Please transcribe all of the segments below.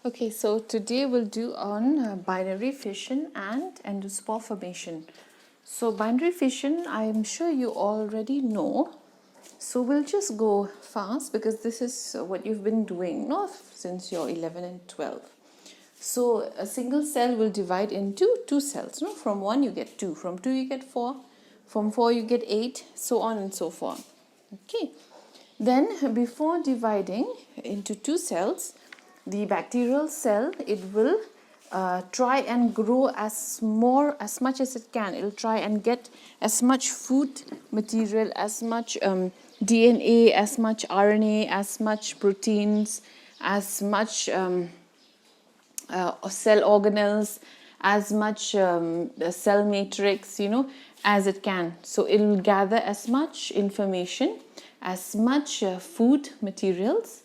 Okay, so today we'll do on binary fission and endospore formation. So binary fission, I'm sure you already know. So we'll just go fast because this is what you've been doing, no, since you're 11 and 12. So a single cell will divide into two cells. No? From 1 you get 2, from 2 you get 4, from 4 you get 8, so on and so forth. Okay. Then before dividing into two cells, the bacterial cell, it will try and grow as much as it can. It will try and get as much food material, as much DNA, as much RNA, as much proteins, as much cell organelles, as much cell matrix, as it can. So it will gather as much information, as much food materials,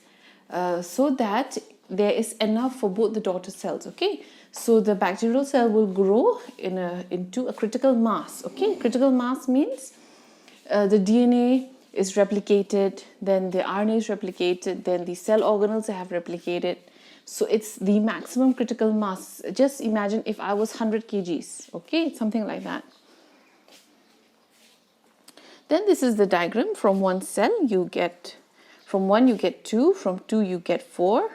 so that there is enough for both the daughter cells. Okay, so the bacterial cell will grow into a critical mass. Okay, critical mass means the DNA is replicated, then the RNA is replicated, then the cell organelles have replicated. So it's the maximum critical mass. Just imagine if I was 100 kgs. Okay, something like that. Then this is the diagram. From one cell you get, from 1 you get 2, from 2 you get 4.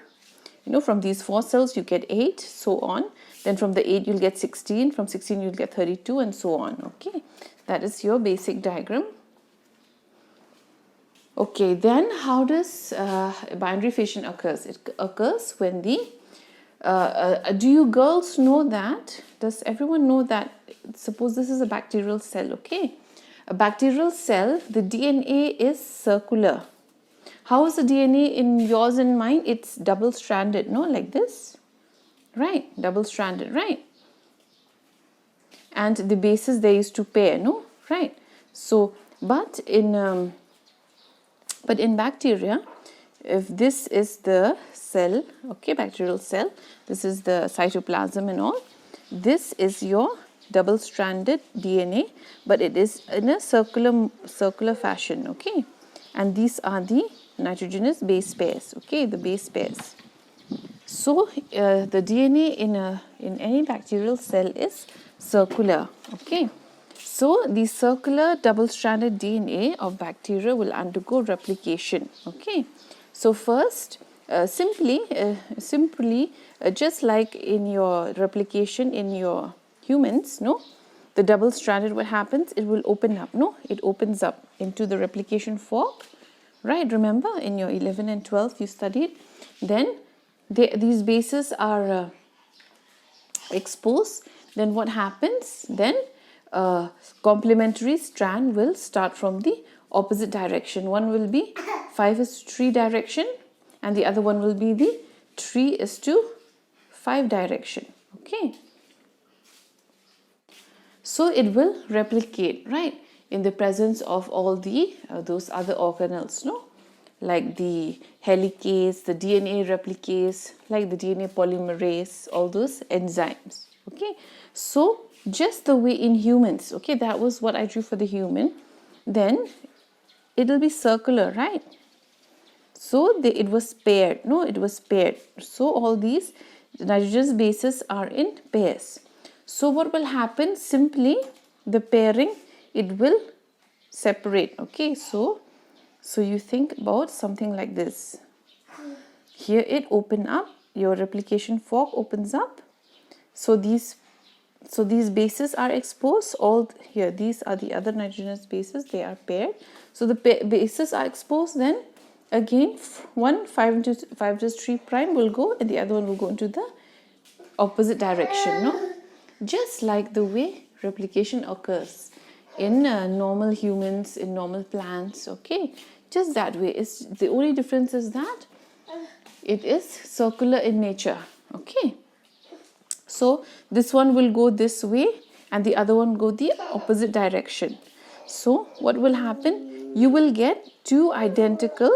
From these 4 cells you get 8, so on. Then from the 8 you'll get 16, from 16 you'll get 32, and so on. Okay, that is your basic diagram. Okay, then how does binary fission occurs? It occurs when the, do you girls know that? Does everyone know that? Suppose this is a bacterial cell, okay? A bacterial cell, the DNA is circular. How is the DNA in yours and mine? It's double-stranded, no? Like this, right? Double-stranded, right? And the bases there is to pair, no? Right? So, but in bacteria, if this is the cell, okay, bacterial cell, this is the cytoplasm and all, this is your double-stranded DNA, but it is in a circular fashion, okay? And these are the nitrogenous base pairs, okay, the base pairs. So the DNA in any bacterial cell is circular, okay. So the circular double-stranded DNA of bacteria will undergo replication, okay. So first, simply, just like in your replication in your humans, no, the double-stranded, what happens? It will open up, no, it opens up into the replication fork. Right, remember in your 11 and 12 you studied. Then these bases are exposed. Then what happens? Then complementary strand will start from the opposite direction. One will be 5:3 direction and the other one will be the 3:5 direction. Okay. So it will replicate, right? In the presence of all the those other organelles, no, like the helicase, the DNA replicase, like the DNA polymerase, all those enzymes. Okay, so just the way in humans, okay, that was what I drew for the human. Then it will be circular, right? So it was paired. No, it was paired. So all these nitrogenous bases are in pairs. So what will happen? Simply the pairing, it will separate. Okay, so you think about something like this. Here it open up, your replication fork opens up. So these bases are exposed. All here, these are the other nitrogenous bases, they are paired. So the bases are exposed. Then again, one 5'3" prime will go and the other one will go into the opposite direction. No, just like the way replication occurs in normal humans, in normal plants, okay, just that way. It's the only difference is that it is circular in nature, okay. So this one will go this way and the other one go the opposite direction. So what will happen? You will get two identical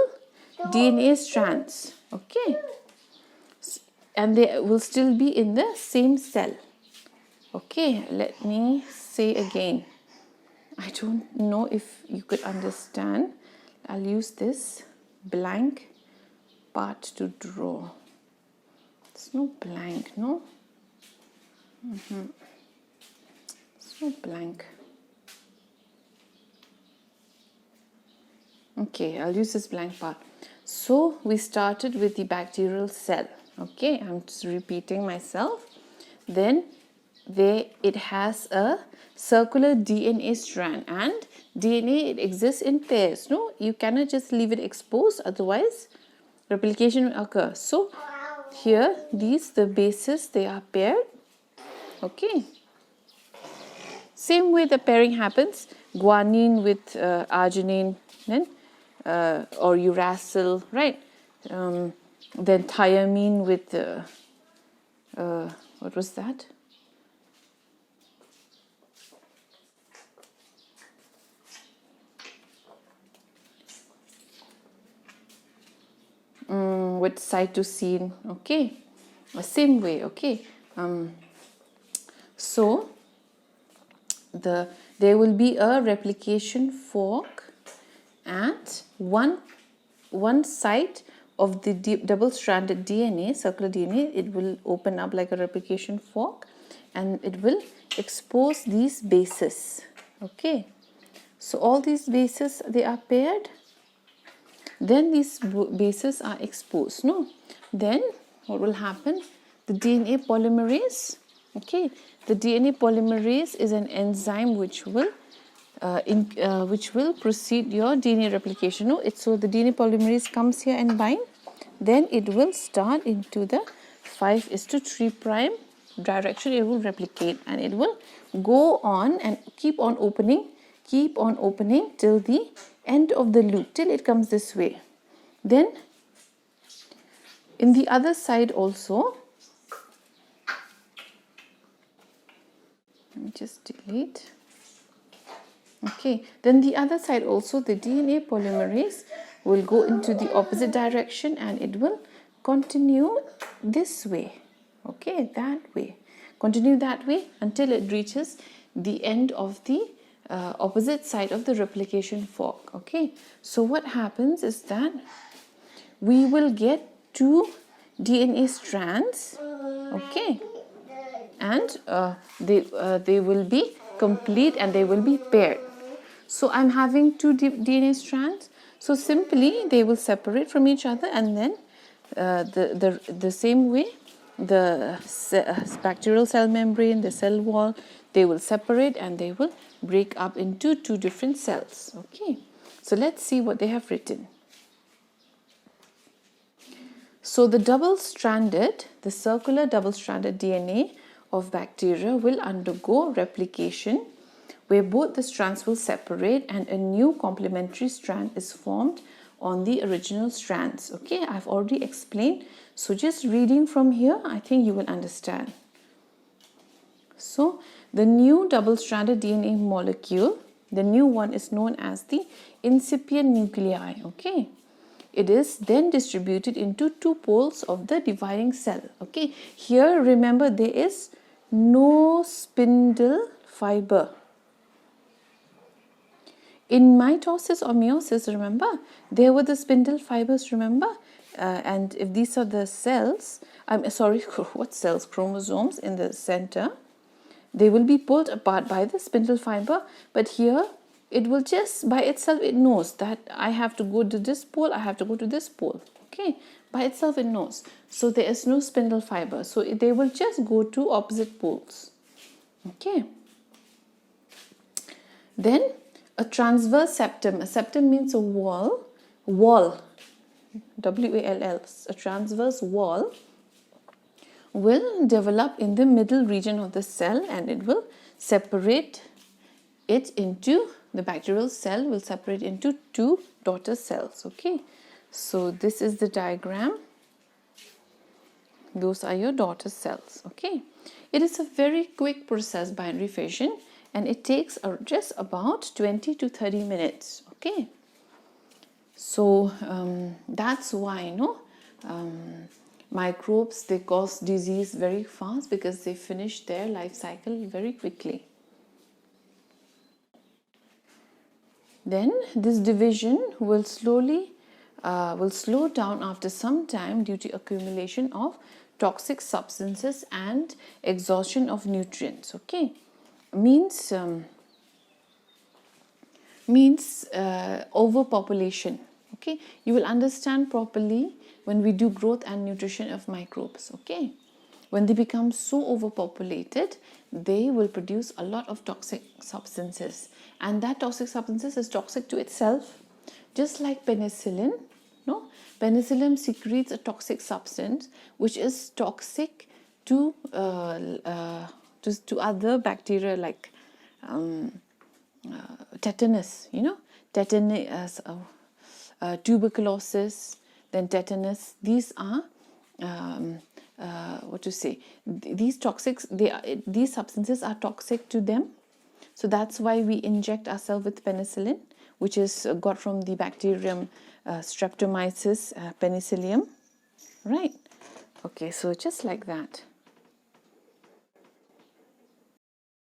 DNA strands, okay, and they will still be in the same cell. Okay, let me say again. I don't know if you could understand. I'll use this blank part to draw. It's no blank, no? It's no blank. Okay, I'll use this blank part. So we started with the bacterial cell. Okay, I'm just repeating myself. Then it has a circular DNA strand, and DNA, it exists in pairs. No, you cannot just leave it exposed, otherwise replication will occur. So here the bases, they are paired. Okay, same way the pairing happens, guanine with arginine, then or uracil, right? Then thiamine with what was that? With cytosine. Okay, same way. Okay, so there will be a replication fork at one side of the double-stranded DNA, circular DNA. It will open up like a replication fork, and it will expose these bases. Okay, so all these bases, they are paired. Then these bases are exposed. No, then what will happen? The DNA polymerase. Okay, the DNA polymerase is an enzyme which will proceed your DNA replication. No, so the DNA polymerase comes here and bind. Then it will start into the 5:3' direction. It will replicate, and it will go on and keep on opening till the end of the loop, till it comes this way. Then in the other side also, let me just delete. Okay, then the other side also, the DNA polymerase will go into the opposite direction, and it will continue this way. Okay, that way. Continue that way until it reaches the end of the opposite side of the replication fork. Okay, so what happens is that we will get 2 DNA strands. Okay, and they will be complete and they will be paired. So I'm having 2 DNA strands. So simply they will separate from each other, and then the same way, the bacterial cell membrane, the cell wall, they will separate and they will break up into 2 different cells. Okay, so let's see what they have written. So the circular double-stranded DNA of bacteria will undergo replication, where both the strands will separate and a new complementary strand is formed on the original strands. Okay, I've already explained. So just reading from here, I think you will understand. So the new double-stranded DNA molecule, the new one, is known as the incipient nuclei. Okay, it is then distributed into 2 poles of the dividing cell. Okay, here remember there is no spindle fiber. In mitosis or meiosis, remember, there were the spindle fibers, remember? And if these are the cells, what cells? Chromosomes in the center, they will be pulled apart by the spindle fiber. But here, it will just, by itself, it knows that I have to go to this pole, I have to go to this pole. Okay, by itself it knows. So there is no spindle fiber. So they will just go to opposite poles. Okay. Then a transverse septum. A septum means a wall, W-A-L-L. A transverse wall will develop in the middle region of the cell, and it will separate it into, the bacterial cell will separate into 2 daughter cells. Okay, so this is the diagram. Those are your daughter cells. Okay, it is a very quick process, binary fission, and it takes just about 20 to 30 minutes. Okay, so that's why microbes, they cause disease very fast, because they finish their life cycle very quickly. Then this division will slow down after some time due to accumulation of toxic substances and exhaustion of nutrients. Okay, means overpopulation. Okay, you will understand properly when we do growth and nutrition of microbes. Okay, when they become so overpopulated, they will produce a lot of toxic substances, and that toxic substances is toxic to itself, just like penicillin. No, penicillin secretes a toxic substance which is toxic to other bacteria, like tetanus, tetanus, tuberculosis, then tetanus. These are what to say, these toxics, these substances are toxic to them. So that's why we inject ourselves with penicillin, which is got from the bacterium Streptomyces penicillium, right? Okay, so just like that.